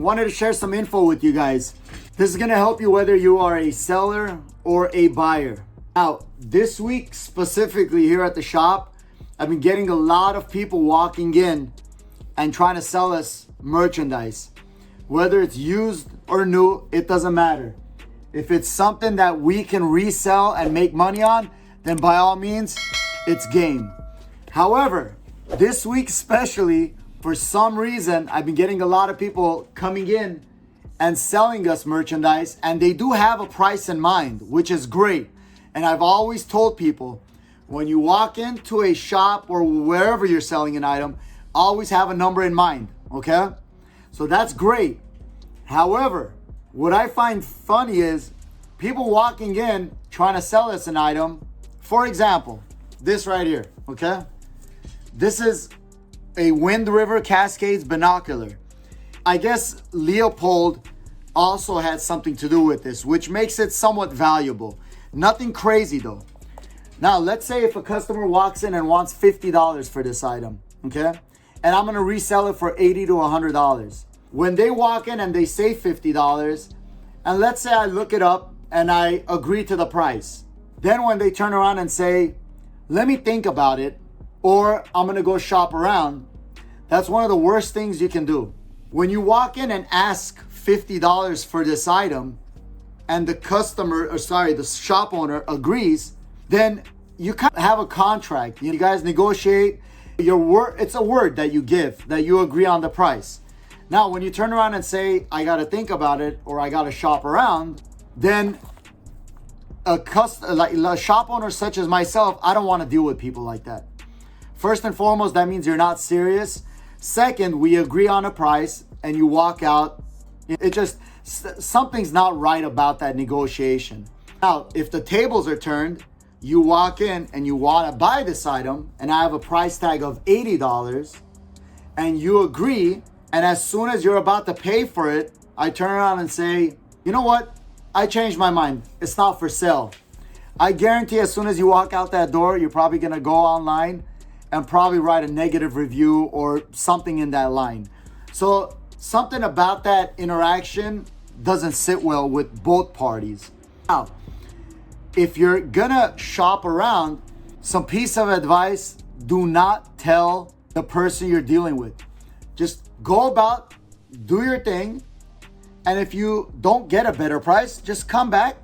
Wanted to share some info with you guys. This is going to help you whether you are a seller or a buyer. Now, this week specifically here at the shop, I've been getting a lot of people walking in and trying to sell us merchandise. Whether it's used or new, it doesn't matter. If it's something that we can resell and make money on, then by all means, it's game. However, this week especially, for some reason, I've been getting a lot of people coming in and selling us merchandise, and they do have a price in mind, which is great. And I've always told people, when you walk into a shop or wherever you're selling an item, always have a number in mind, okay? So that's great. However, what I find funny is people walking in trying to sell us an item. For example, this right here, okay? This is a Wind River Cascades binocular. I guess Leopold also had something to do with this, which makes it somewhat valuable. Nothing crazy though. Now, let's say if a customer walks in and wants $50 for this item, okay? And I'm gonna resell it for $80 to $100. When they walk in and they say $50, and let's say I look it up and I agree to the price. Then when they turn around and say, let me think about it, or I'm gonna go shop around, that's one of the worst things you can do. When you walk in and ask $50 for this item, and the shop owner agrees, then you kind of have a contract. You guys negotiate your word. It's a word that you give, that you agree on the price. Now, when you turn around and say, I gotta think about it, or I gotta shop around, then a shop owner such as myself, I don't wanna deal with people like that. First and foremost, that means you're not serious. Second, we agree on a price and you walk out. It just, something's not right about that negotiation. Now, if the tables are turned, you walk in and you want to buy this item and I have a price tag of $80 and you agree, and as soon as you're about to pay for it, I turn around and say, you know what? I changed my mind. It's not for sale. I guarantee as soon as you walk out that door, you're probably going to go online and probably write a negative review or something in that line. So something about that interaction doesn't sit well with both parties. Now, if you're gonna shop around, some piece of advice, do not tell the person you're dealing with. Just go about, do your thing, and if you don't get a better price, just come back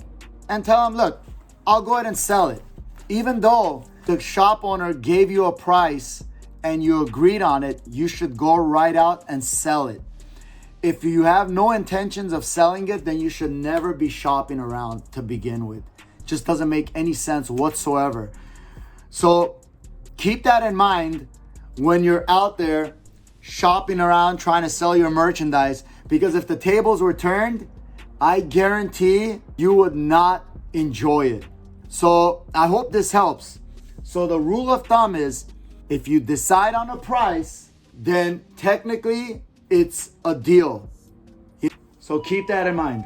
and tell them, look, I'll go ahead and sell it. Even though the shop owner gave you a price and you agreed on it, you should go right out and sell it. If you have no intentions of selling it, then you should never be shopping around to begin with. Just doesn't make any sense whatsoever. So keep that in mind when you're out there shopping around trying to sell your merchandise, because if the tables were turned, I guarantee you would not enjoy it. So I hope this helps. So the rule of thumb is, if you decide on a price, then technically it's a deal. So keep that in mind.